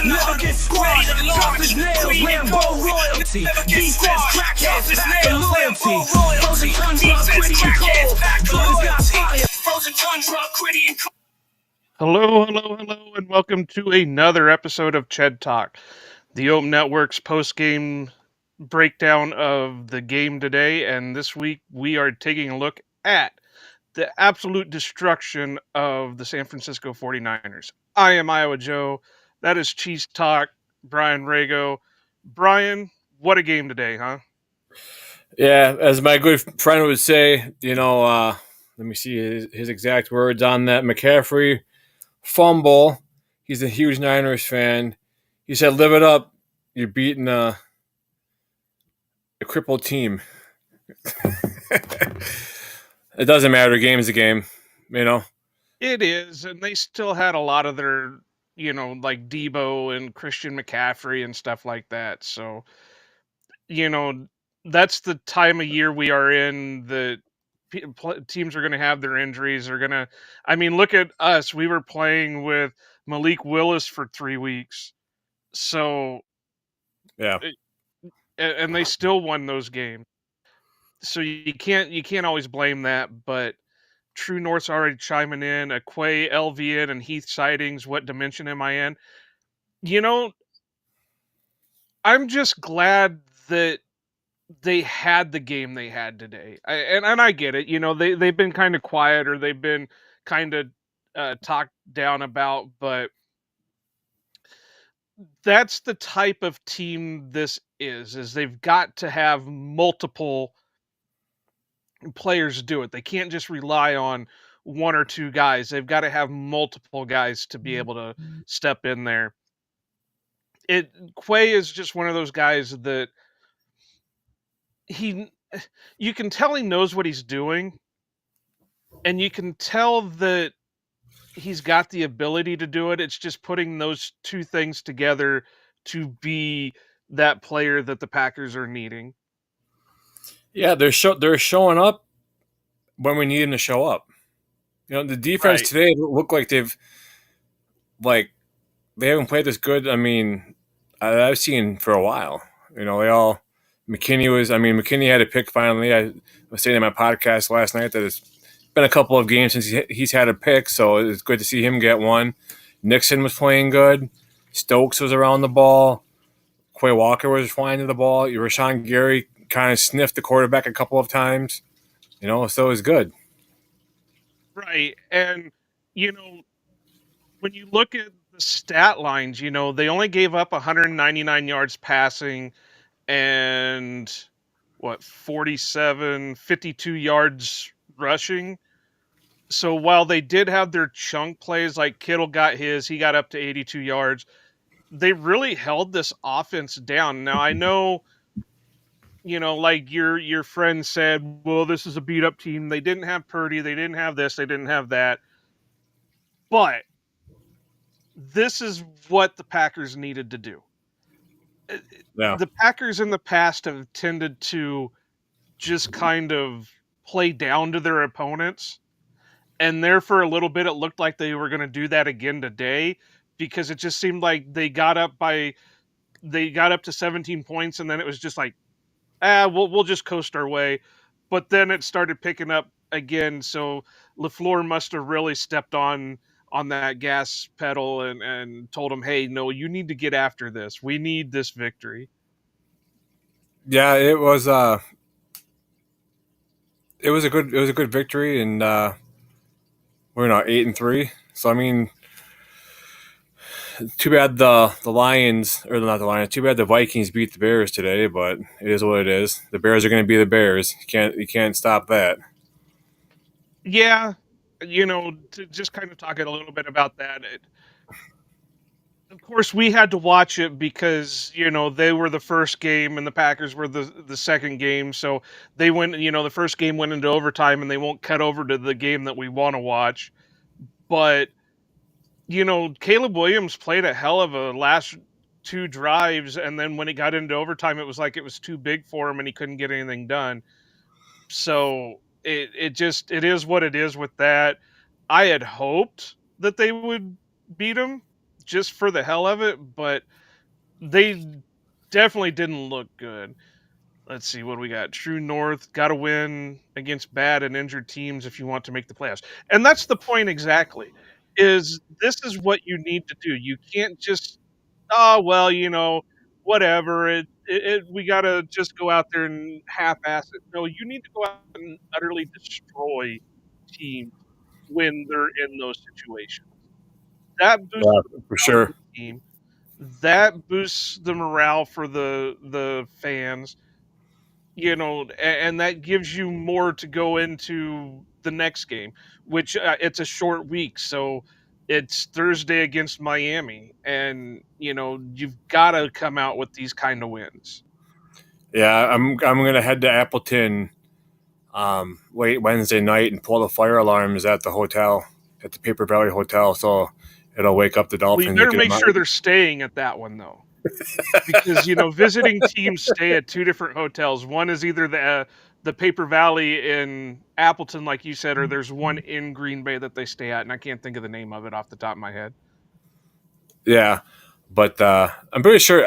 never get squashed. Tough as nails, Lambo royalty. Defense, crackheads, back of loyalty. Frozen tundra, gritty and cold. Guns got fire. Frozen tundra, gritty and cold. Hello, and welcome to another episode of ChedTalk, the Open Network's post-game breakdown of the game today. And this week, we are taking a look at the absolute destruction of the San Francisco 49ers. I am Iowa Joe. That is Cheese Talk, Brian Rago. Brian, what a game today, huh? Yeah, as my good friend would say, let me see his exact words on that. McCaffrey fumble. He's a huge Niners fan. He said, "Live it up. You're beating a crippled team." It doesn't matter. Game's a game, It is, and they still had a lot of their, like Debo and Christian McCaffrey and stuff like that. So, that's the time of year we are in. The teams are going to have their injuries. Look at us. We were playing with Malik Willis for 3 weeks. So, Yeah. and they still won those games. So you can't always blame that, but True North's already chiming in. Aquay, LVN, and Heath Sightings. What dimension am I in? I'm just glad that they had the game they had today. And I get it. They've been kind of quiet, or they've been kind of talked down about, but that's the type of team this is they've got to have multiple players do it. They can't just rely on one or two guys. They've got to have multiple guys to be able to step in there. Quay is just one of those guys that you can tell he knows what he's doing, and you can tell that he's got the ability to do it. It's just putting those two things together to be that player that the Packers are needing. Yeah, they're showing up when we need them to show up. The defense today looked like they haven't played this good. I've seen for a while. McKinney had a pick finally. I was saying in my podcast last night that it's been a couple of games since he's had a pick, so it's good to see him get one. Nixon was playing good. Stokes was around the ball. Quay Walker was flying to the ball. Rashawn Gary kind of sniffed the quarterback a couple of times. So it was good. Right. And, when you look at the stat lines, they only gave up 199 yards passing and 52 yards rushing. So while they did have their chunk plays, like Kittle got he got up to 82 yards, they really held this offense down. Now I know, like your friend said, well, this is a beat up team. They didn't have Purdy, they didn't have this, they didn't have that. But this is what the Packers needed to do. Yeah. The Packers in the past have tended to just kind of play down to their opponents. And there for a little bit, it looked like they were going to do that again today, because it just seemed like they got up to 17 points, and then it was just like, we'll just coast our way. But then it started picking up again. So LaFleur must have really stepped on that gas pedal and told him, hey, no, you need to get after this. We need this victory. Yeah, it was a good victory, and we're now 8-3. So too bad the Lions, or not the Lions. Too bad the Vikings beat the Bears today, but it is what it is. The Bears are going to be the Bears. You can't stop that. Yeah, to just kind of talk a little bit about that. Of course, we had to watch it because they were the first game and the Packers were the second game. So they went. The first game went into overtime, and they won't cut over to the game that we want to watch. But Caleb Williams played a hell of a last two drives, and then when it got into overtime, it was like it was too big for him, and he couldn't get anything done. So it is what it is with that. I had hoped that they would beat him just for the hell of it, but they definitely didn't look good. Let's see what do we got. True North got to win against bad and injured teams if you want to make the playoffs. And that's the point exactly. Is this is what you need to do. You can't just oh well, whatever. We got to just go out there and half-ass it. No, you need to go out and utterly destroy teams when they're in those situations. That boosts Yeah, the for morale of sure. the team. That boosts the morale for the fans, and that gives you more to go into the next game, which it's a short week, so it's Thursday against Miami, and you've got to come out with these kind of wins. Yeah, I'm gonna head to Appleton late Wednesday night and pull the fire alarms at the hotel, at the Paper Valley Hotel, so it'll wake up the Well, you Dolphins and better get make them out. sure they're staying at that one though, because visiting teams stay at two different hotels. One is either the Paper Valley in Appleton, like you said, or there's one in Green Bay that they stay at, and I can't think of the name of it off the top of my head. Yeah, but I'm pretty sure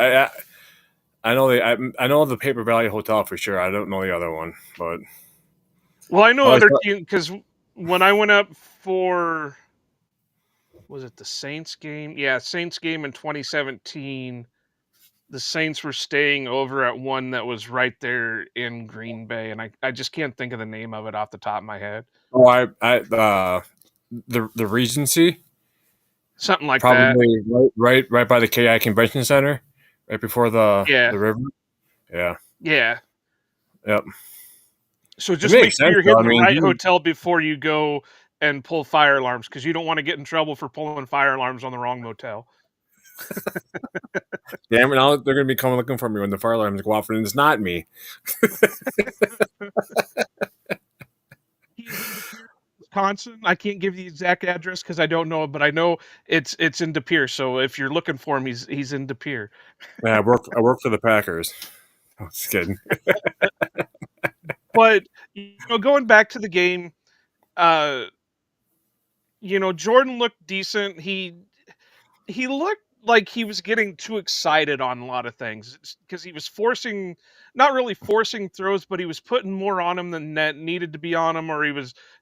I know I know the Paper Valley Hotel for sure. I don't know the other one, but Well, I know oh, other teams because when I went up for was it the Saints game? Yeah, Saints game in 2017. The Saints were staying over at one that was right there in Green Bay, and I just can't think of the name of it off the top of my head. oh, the Regency, Something like that. probably right by the KI Convention Center, right before Yeah, the river. Yeah, yeah. yep. So It just make makes sure sense you're though. hitting I the mean, right hotel before you go and pull fire alarms because you don't want to get in trouble for pulling fire alarms on the wrong motel. damn it, now they're gonna be coming looking for me when the fire alarms go off, and it's not me. He's in De Pere, Wisconsin. I can't give the exact address because I don't know it, but I know it's in De Pere. So if you're looking for him, he's in De Pere. Yeah, I work for the Packers. Oh, just kidding. But going back to the game, uh, Jordan looked decent. He looked like he was getting too excited on a lot of things because he was not really forcing throws, but he was putting more on him than net needed to be on him, or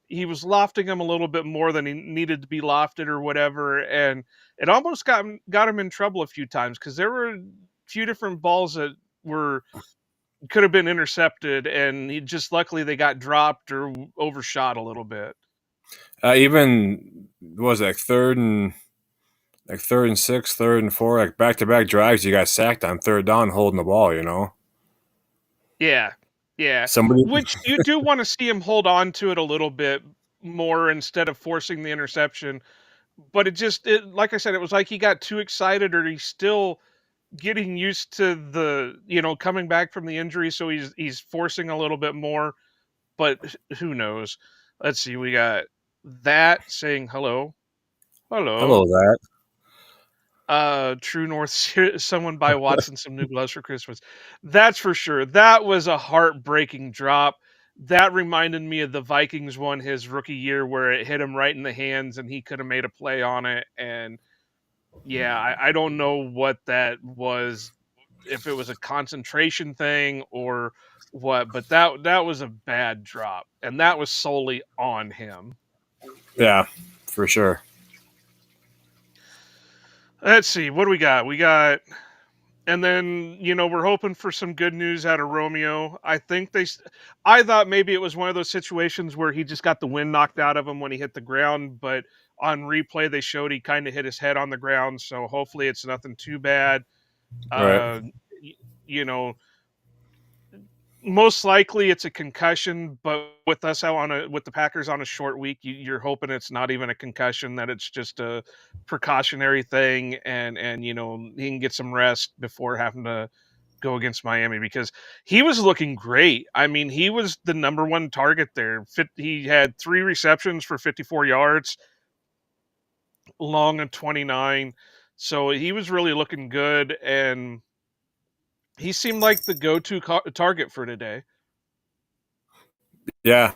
he was lofting him a little bit more than he needed to be lofted or whatever, and it almost got him in trouble a few times because there were a few different balls that were could have been intercepted, and he just luckily they got dropped or overshot a little bit. Even what was it, like third and six, third and four, like back to back drives, you got sacked on third down holding the ball. Yeah, yeah. Somebody, Which you do want to see him hold on to it a little bit more instead of forcing the interception. But like I said, it was like he got too excited, or he's still getting used to coming back from the injury, so he's forcing a little bit more. But who knows? Let's see. We got that saying hello, hello. hello that. True North, someone buy Watson some new gloves for Christmas. That's for sure. That was a heartbreaking drop. That reminded me of the Vikings one his rookie year where it hit him right in the hands and he could have made a play on it. And yeah, I don't know what that was, if it was a concentration thing or what, but that was a bad drop. And that was solely on him. Yeah, for sure. Let's see, what do we got? And then, we're hoping for some good news out of Romeo. I thought maybe it was one of those situations where he just got the wind knocked out of him when he hit the ground, but on replay they showed he kind of hit his head on the ground, so hopefully it's nothing too bad. Right. Uh, you know, most likely it's a concussion, but with us with the Packers on a short week, you're hoping it's not even a concussion, that it's just a precautionary thing, and he can get some rest before having to go against Miami, because he was looking great. I mean, he was the number one target there. He had 3 receptions for 54 yards, long and 29. So he was really looking good, and he seemed like the go-to target for today. Yeah,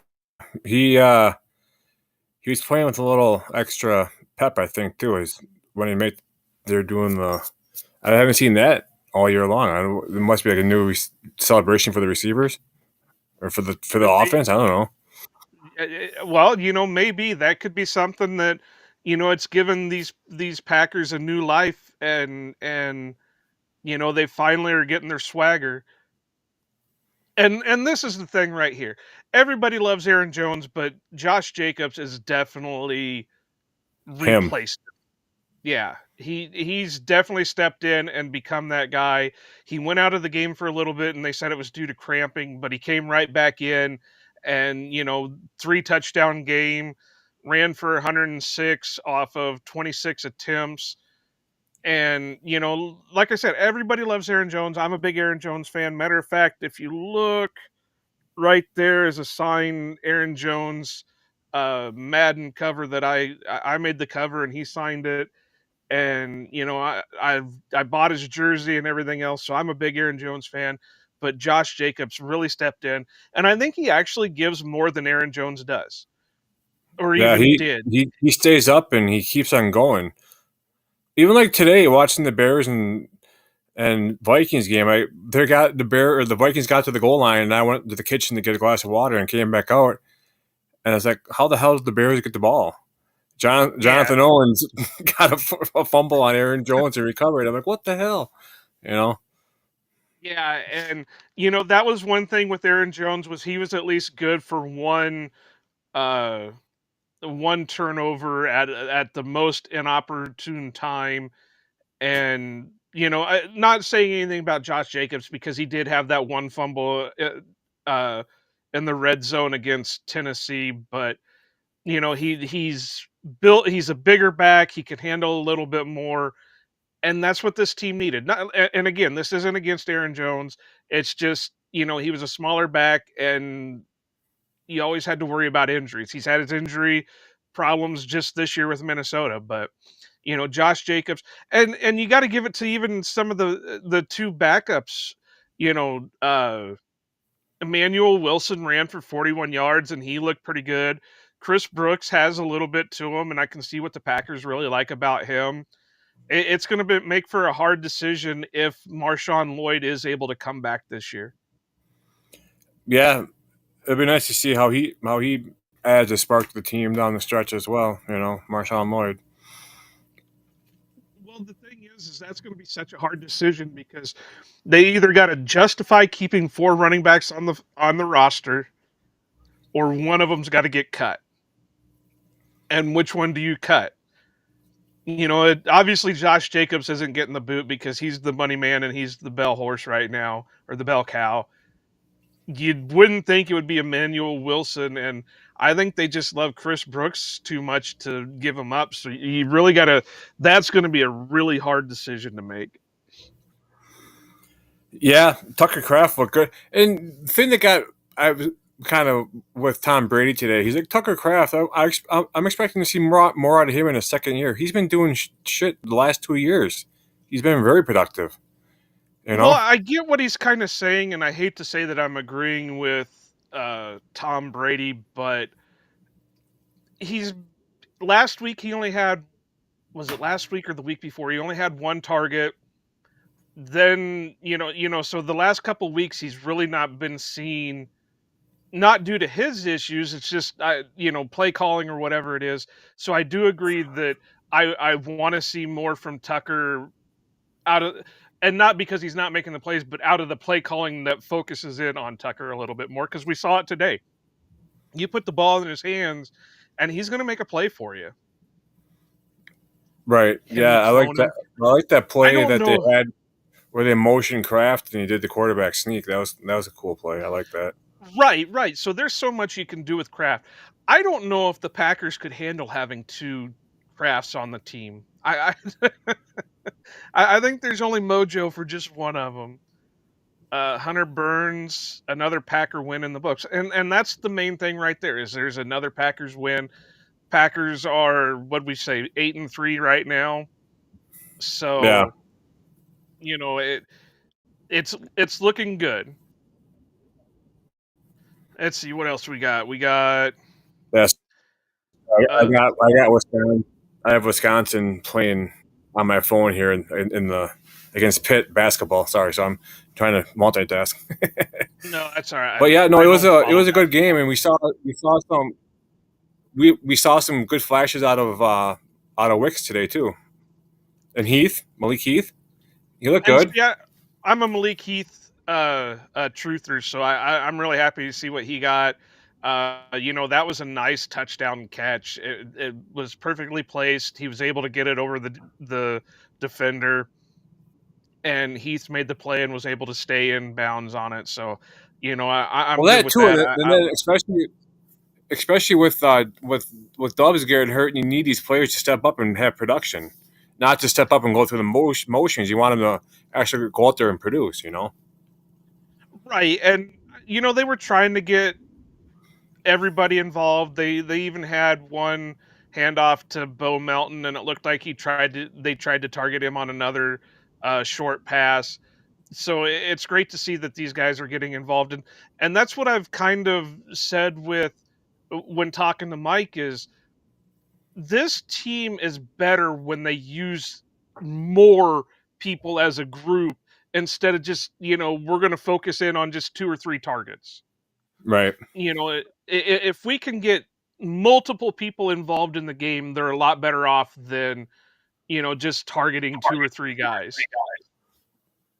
he he was playing with a little extra pep, I think, too. Is when he made they're doing the. I haven't seen that all year long. It must be like a new celebration for the receivers or for the offense. I don't know. Well, maybe that could be something that, it's given these Packers a new life, and they finally are getting their swagger. And this is the thing right here. Everybody loves Aaron Jones, but Josh Jacobs is definitely Him. replaced. Yeah, he's definitely stepped in and become that guy. He went out of the game for a little bit, and they said it was due to cramping, but he came right back in, and 3 touchdown game, ran for 106 off of 26 attempts, and like I said, everybody loves Aaron Jones. I'm a big Aaron Jones fan. Matter of fact, if you look right there is a signed Aaron Jones Madden cover that I made the cover and he signed it, and I bought his jersey and everything else, so I'm a big Aaron Jones fan. But Josh Jacobs really stepped in, and I think he actually gives more than Aaron Jones does, or Yeah, even did. he stays up and he keeps on going. Even like today, watching the Bears and Vikings game, the Vikings got to the goal line, and I went to the kitchen to get a glass of water and came back out, and I was like, "How the hell did the Bears get the ball?" Jonathan Owens got a fumble on Aaron Jones and recovered. I'm like, "What the hell?" You know? Yeah, and that was one thing with Aaron Jones, was he was at least good for uh one turnover at the most inopportune time. And not saying anything about Josh Jacobs, because he did have that one fumble uh, in the red zone against Tennessee, but he's built. He's a bigger back. He can handle a little bit more, and that's what this team needed. And again, this isn't against Aaron Jones. It's just he was a smaller back, and he always had to worry about injuries. He's had his injury problems just this year with Minnesota, but Josh Jacobs, and you got to give it to even some of the two backups. Emmanuel Wilson ran for 41 yards and he looked pretty good. Chris Brooks has a little bit to him, and I can see what the Packers really like about him. It's going to make for a hard decision if Marshawn Lloyd is able to come back this year. Yeah, it'd be nice to see how he adds a spark to the team down the stretch as well. Marshawn Lloyd. Well, the thing is that's going to be such a hard decision, because they either got to justify keeping 4 running backs on the roster, or one of them's got to get cut. And which one do you cut? Obviously Josh Jacobs isn't getting the boot because he's the money man and he's the bell horse right now, or the bell cow. You wouldn't think it would be Emmanuel Wilson, and I think they just love Chris Brooks too much to give him up. So you really got to. That's going to be a really hard decision to make. Yeah, Tucker Kraft looked good. And the thing that I was kind of with Tom Brady today, he's like, Tucker Kraft, I'm expecting to see more out of him in his second year. He's been doing shit the last 2 years. He's been very productive. Well, I get what he's kind of saying, and I hate to say that I'm agreeing with Tom Brady, but last week he only had, was it last week or the week before? He only had 1 target. Then so the last couple weeks he's really not been seen, not due to his issues. It's just play calling or whatever it is. So I do agree that I want to see more from Tucker, out of, and not because he's not making the plays, but out of the play calling that focuses in on Tucker a little bit more, because we saw it today. You put the ball in his hands, and he's going to make a play for you. Right. Yeah, I like that. I like that play that they had where they motioned Kraft and he did the quarterback sneak. That was a cool play. I like that. Right. So there's so much you can do with Kraft. I don't know if the Packers could handle having 2 Krafts on the team. I think there's only mojo for just one of them. Hunter Burns, another Packer win in the books, and that's the main thing right there. Is there's another Packers win. Packers are, what we say, 8-3 right now. So yeah. It's looking good. Let's see what else we got. We got. Yes. I got Wisconsin. I have Wisconsin playing on my phone here in the against Pitt basketball. Sorry, so I'm trying to multitask. No, that's all right. But yeah, no, I it was don't a follow good game, basketball. and we saw some good flashes out of Wicks today too. And Malik Heath, he looked And good. yeah, I'm a Malik Heath truther, so I'm really happy to see what he got. That was a nice touchdown catch. It was perfectly placed. He was able to get it over the defender, and Heath made the play and was able to stay in bounds on it. So, I'm Well, good that with too, that. and then especially with Dobbs getting hurt, you need these players to step up and have production, not to step up and go through the motions. You want them to actually go out there and produce. Right, and they were trying to get everybody involved. They even had one handoff to Bo Melton, and it looked like they tried to target him on another short pass. So it's great to see that these guys are getting involved, and that's what I've kind of said with when talking to Mike is this team is better when they use more people as a group instead of just we're going to focus in on just two or three targets. Right. If we can get multiple people involved in the game, they're a lot better off than just targeting two or three guys.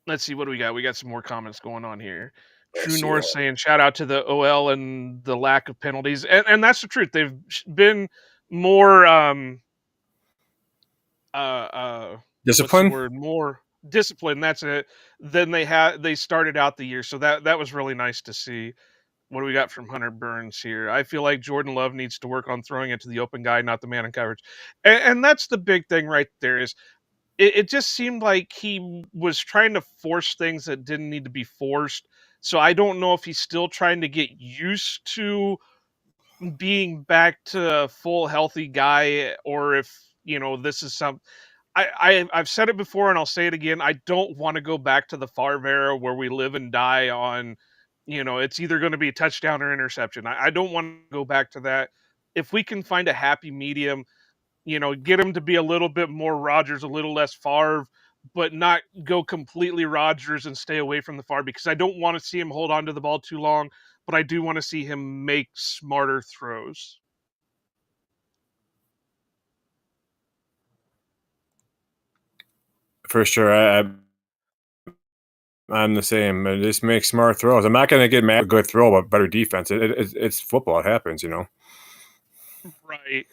Let's see, what do we got? We got some more comments going on here. Let's True see North that. saying shout out to the OL and the lack of penalties, and that's the truth. They've been more what's the Discipline. word? More disciplined. That's it. Than they started out the year. So that was really nice to see. What do we got from Hunter Burns here? I feel like Jordan Love needs to work on throwing it to the open guy, not the man in coverage. And that's the big thing right there is it just seemed like he was trying to force things that didn't need to be forced. So I don't know if he's still trying to get used to being back to a full healthy guy or if, this is some I've said it before and I'll say it again. I don't want to go back to the Favre era where we live and die on, it's either going to be a touchdown or interception. I don't want to go back to that. If we can find a happy medium, get him to be a little bit more Rodgers, a little less Favre, but not go completely Rodgers and stay away from the Favre because I don't want to see him hold on to the ball too long, but I do want to see him make smarter throws. For sure. I'm the same. Just make smart throws. I'm not going to get mad at a good throw, but better defense. It's football. It happens. Right.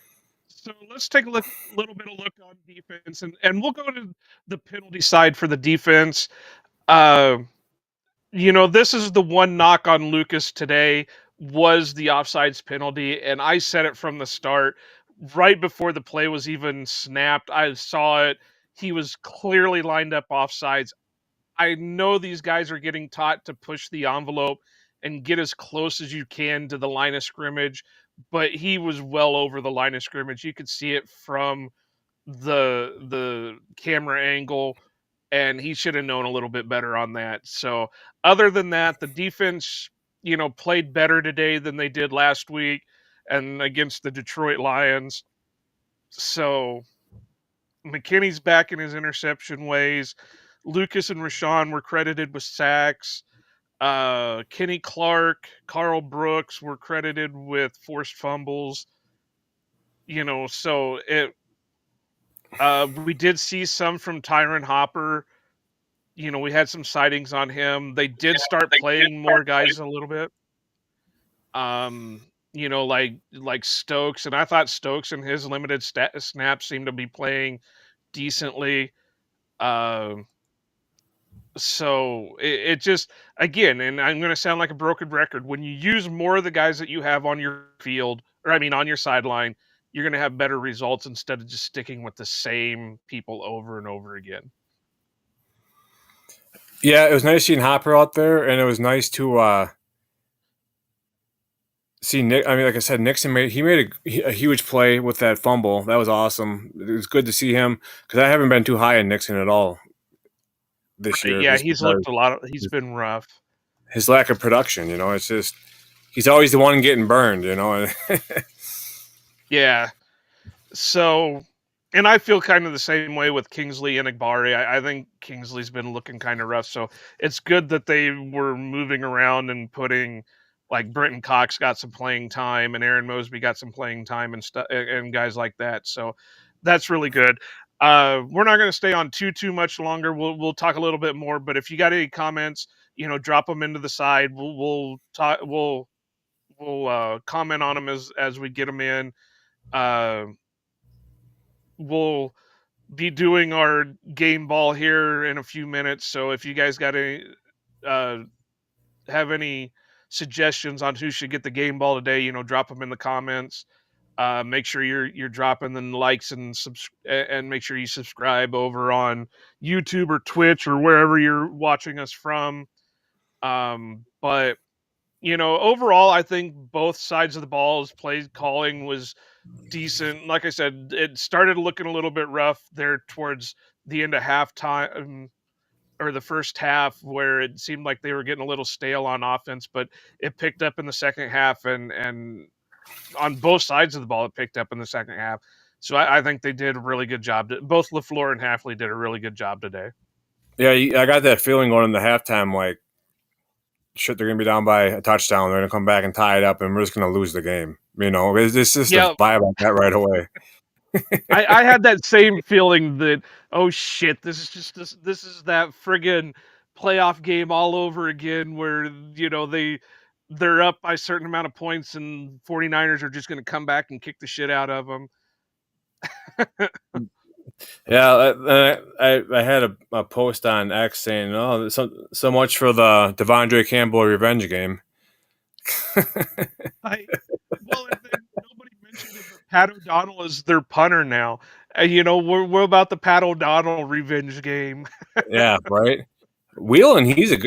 So let's take a little bit of look on defense, and we'll go to the penalty side for the defense. Uh, this is the one knock on Lucas today was the offsides penalty, and I said it from the start. Right before the play was even snapped, I saw it. He was clearly lined up offsides. I know these guys are getting taught to push the envelope and get as close as you can to the line of scrimmage, but he was well over the line of scrimmage. You could see it from the camera angle, and he should have known a little bit better on that. So other than that, the defense, played better today than they did last week and against the Detroit Lions. So McKinney's back in his interception ways. Lucas and Rashawn were credited with sacks. Kenny Clark, Carl Brooks were credited with forced fumbles. So we did see some from Tyron Hopper. We had some sightings on him. They did start playing more guys a little bit. Like Stokes, and I thought Stokes and his limited snaps seemed to be playing decently. Um, so it just again, and I'm going to sound like a broken record. When you use more of the guys that you have on your field, or I mean on your sideline, you're going to have better results instead of just sticking with the same people over and over again. Yeah, it was nice seeing Hopper out there, and it was nice to see Nick. I mean, like I said, Nixon made a huge play with that fumble. That was awesome. It was good to see him because I haven't been too high on Nixon at all this Right, year, yeah, just he's because looked a lot. He's been rough. his lack of production. It's just he's always the one getting burned. Yeah. So And I feel kind of the same way with Kingsley and Igbari. I think Kingsley's been looking kind of rough, so it's good that they were moving around and putting, like, Brenton Cox got some playing time and Aaron Mosby got some playing time and stuff, and guys like that. So that's really good. We're not going to stay on too much longer. We'll talk a little bit more, but if you got any comments, drop them into the side. We'll talk. We'll comment on them as we get them in. Uh, we'll be doing our game ball here in a few minutes. So if you guys got any uh, have any suggestions on who should get the game ball today, drop them in the comments. Make sure you're dropping the likes and make sure you subscribe over on YouTube or Twitch or wherever you're watching us from. But overall, I think both sides of the ball's play calling was decent. Like I said, it started looking a little bit rough there towards the end of halftime or the first half, where it seemed like they were getting a little stale on offense, but it picked up in the second half, and on both sides of the ball, it picked up in the second half. So I think they did a really good job. Both LaFleur and Halfley did a really good job today. Yeah, I got that feeling going into halftime, like, shit, they're going to be down by a touchdown. They're going to come back and tie it up, and we're just going to lose the game. It's just a vibe like that right away. I had that same feeling that, oh shit, this is that friggin' playoff game all over again, where they're up by a certain amount of points and 49ers are just going to come back and kick the shit out of them. Yeah, I had a post on X saying, "Oh, so much for the Devondre Campbell revenge game." And then nobody mentioned it, but Pat O'Donnell is their punter now. We're about the Pat O'Donnell revenge game. Yeah, right. Whelan, he's a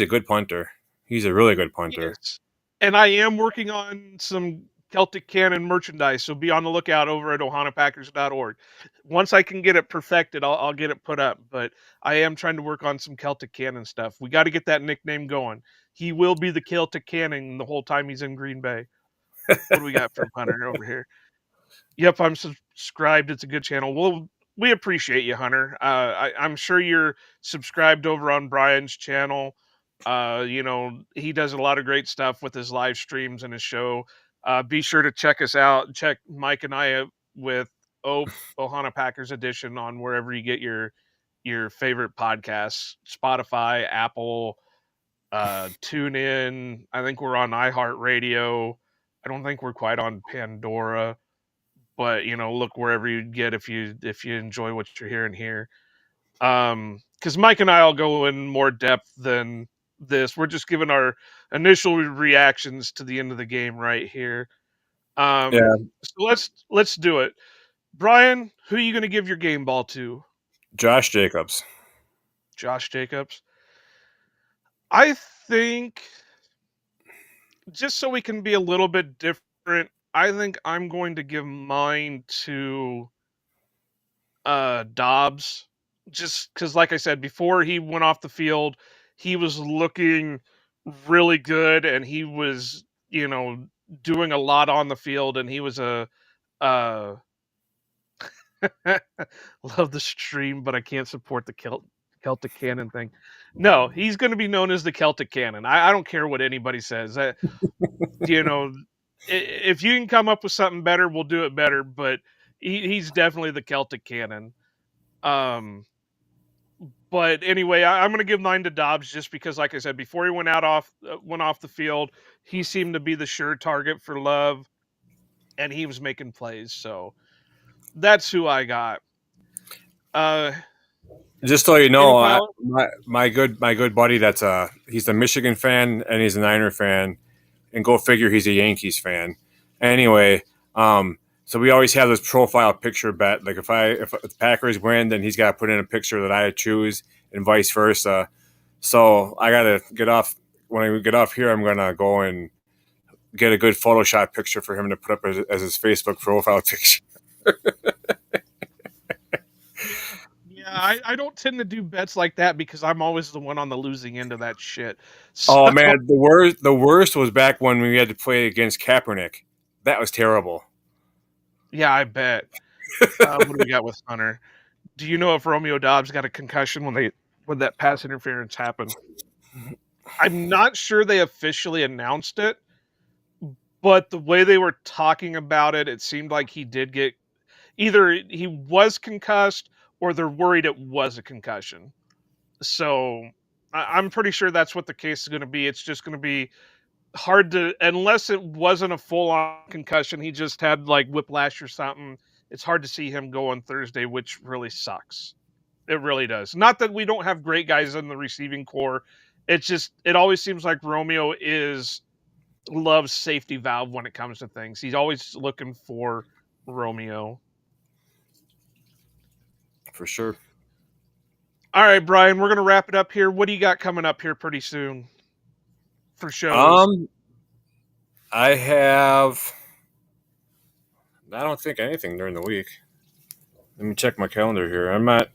good punter. He's a really good punter. Yes. And I am working on some Celtic Cannon merchandise, so be on the lookout over at ohanapackers.org. Once I can get it perfected, I'll get it put up. But I am trying to work on some Celtic Cannon stuff. We got to get that nickname going. He will be the Celtic Cannon the whole time he's in Green Bay. What do we got from Hunter over here? Yep, I'm subscribed. It's a good channel. Well, we appreciate you, Hunter. I'm sure you're subscribed over on Brian's channel. He does a lot of great stuff with his live streams and his show. Be sure to check us out. Check Mike and I out with Ohana Packers Edition on wherever you get your favorite podcasts: Spotify, Apple, TuneIn. I think we're on iHeartRadio. I don't think we're quite on Pandora, but look wherever you get if you enjoy what you're hearing here. Because Mike and I'll go in more depth than this. We're just giving our initial reactions to the end of the game right here. Yeah. So let's do it. Brian, who are you going to give your game ball to? Josh Jacobs. Josh Jacobs. I think, just so we can be a little bit different, I think I'm going to give mine to Dobbs. Just because, like I said, before he went off the field, he was looking really good, and he was, doing a lot on the field, and he was a love the stream, but I can't support the Celtic Cannon thing. No, he's going to be known as the Celtic Cannon. I don't care what anybody says. If you can come up with something better, we'll do it better. But he's definitely the Celtic Cannon. But anyway, I'm going to give mine to Dobbs just because, like I said, before he went off the field, he seemed to be the sure target for Love, and he was making plays. So that's who I got. Just so you know, my good buddy, he's a Michigan fan and he's a Niner fan, and go figure, he's a Yankees fan. Anyway, so we always have this profile picture bet. Like if the Packers win, then he's got to put in a picture that I choose, and vice versa. So I got to get off. When I get off here, I'm gonna go and get a good Photoshop picture for him to put up as his Facebook profile picture. Yeah, I don't tend to do bets like that because I'm always the one on the losing end of that shit. So, oh man, the worst was back when we had to play against Kaepernick. That was terrible. Yeah, I bet. What do we got with Hunter? Do you know if Romeo Dobbs got a concussion when that pass interference happened? I'm not sure they officially announced it, but the way they were talking about it, it seemed like he did get either he was concussed or they're worried it was a concussion. So I'm pretty sure that's what the case is going to be. It's just going to be hard to, unless it wasn't a full on concussion, he just had like whiplash or something. It's hard to see him go on Thursday, which really sucks. It really does. Not that we don't have great guys in the receiving core. It's just it always seems like Romeo loves safety valve when it comes to things. He's always looking for Romeo. For sure. All right, Brian, we're gonna wrap it up here. What do you got coming up here pretty soon for shows? I have. I don't think anything during the week. Let me check my calendar here. I'm not.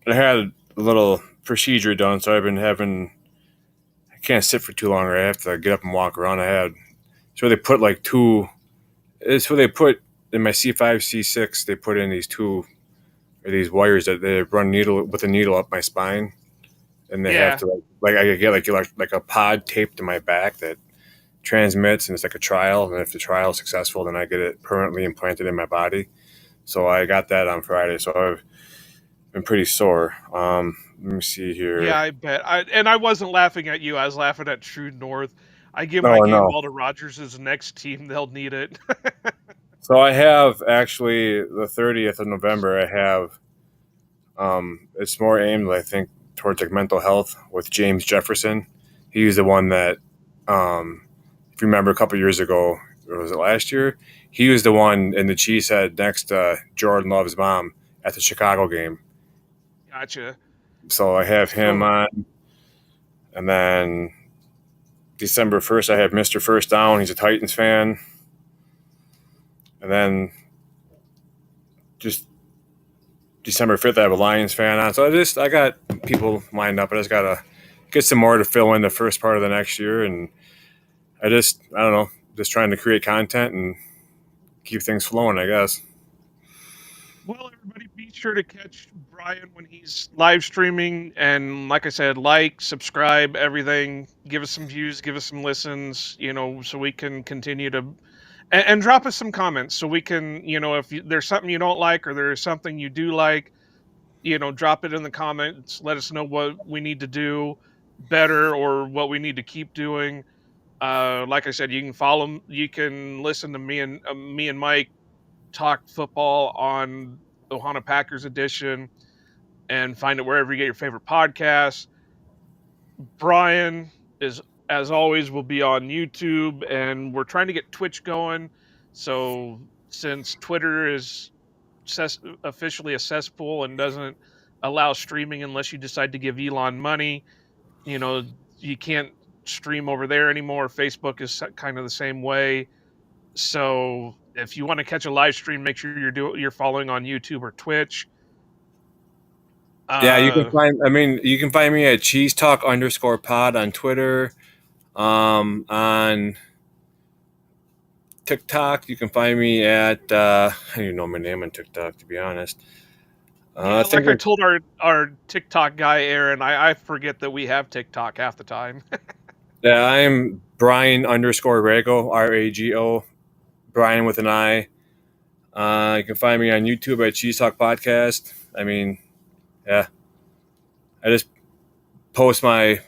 I had a little procedure done, so I've been having. I can't sit for too long, or I have to get up and walk around. It's where they put like two. It's where they put in my C5, C6. They put in these two, or these wires that they run a needle up my spine, and they have Yeah, to I get like a pod taped to my back that transmits, and it's like a trial. And if the trial is successful, then I get it permanently implanted in my body. So I got that on Friday. So I've been pretty sore. Let me see yeah, here. I bet. I wasn't laughing at you. I was laughing at True North. I give my Oh game no. ball to Rogers' next team. They'll need it. So I have actually the 30th of November. I have it's more aimed, I think, towards like mental health with James Jefferson. He was the one that, if you remember, a couple years ago, or was it last year? He was the one in the cheese head next to Jordan Love's mom at the Chicago game. Gotcha. So I have him So on, and then December 1st, I have Mr. First Down. He's a Titans fan. And then just December 5th, I have a Lions fan on. So I got people lined up. I just got to get some more to fill in the first part of the next year. And I don't know, just trying to create content and keep things flowing, I guess. well, everybody, be sure to catch Brian when he's live streaming. And like I said, like, subscribe, everything. Give us some views, give us some listens, so we can continue to. And drop us some comments so we can, if there's something you don't like or there's something you do like, drop it in the comments. Let us know what we need to do better or what we need to keep doing. Like I said, you can follow, you can listen to me and Mike talk football on Ohana Packers edition and find it wherever you get your favorite podcasts. Brian is, as always, will be on YouTube, and we're trying to get Twitch going. So since Twitter is officially a cesspool and doesn't allow streaming unless you decide to give Elon money, you know, you can't stream over there anymore. Facebook is kind of the same way. So if you want to catch a live stream, make sure you're following on YouTube or Twitch. Yeah, Uh, you can find me at cheese talk underscore pod on Twitter. On TikTok, you can find me at, I don't even know my name on TikTok, to be honest. I yeah, think like I told our TikTok guy Aaron, I forget that we have TikTok half the time. yeah, I'm Brian underscore Rago, Rago, Brian with an I. You can find me on YouTube at Cheese Talk Podcast. Yeah, I just post my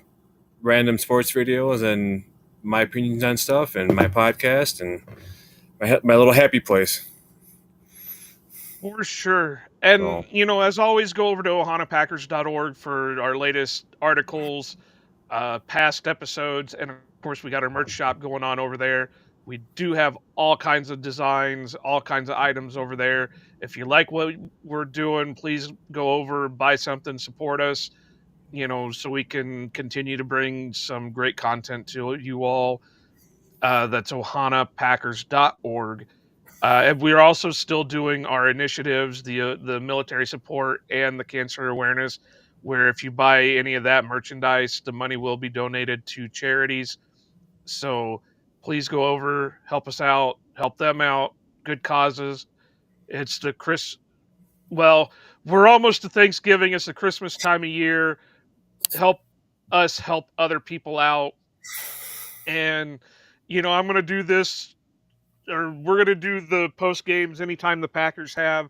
random sports videos and my opinions on stuff and my podcast and my little happy place. For sure. And, So as always, go over to ohanapackers.org for our latest articles, past episodes, and of course, we got our merch shop going on over there. We do have all kinds of designs, all kinds of items over there. If you like what we're doing, please go over, buy something, support us, so we can continue to bring some great content to you all. That's ohanapackers.org. And we're also still doing our initiatives, the military support and the cancer awareness, where if you buy any of that merchandise, the money will be donated to charities. So please go over, help us out, help them out. Good causes. It's the Well, we're almost to Thanksgiving. It's the Christmas time of year. Help us help other people out. And, I'm going to do this, or we're going to do the post games anytime the Packers have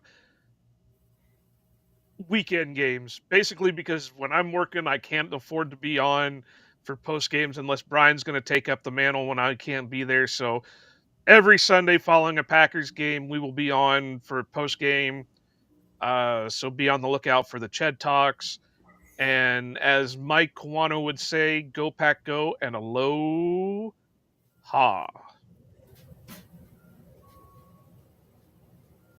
weekend games. Basically, because when I'm working, I can't afford to be on for post games unless Brian's going to take up the mantle when I can't be there. So every Sunday following a Packers game, we will be on for post game. So be on the lookout for the Ched Talks. And as Mike Kawano would say, go Pack go and aloha.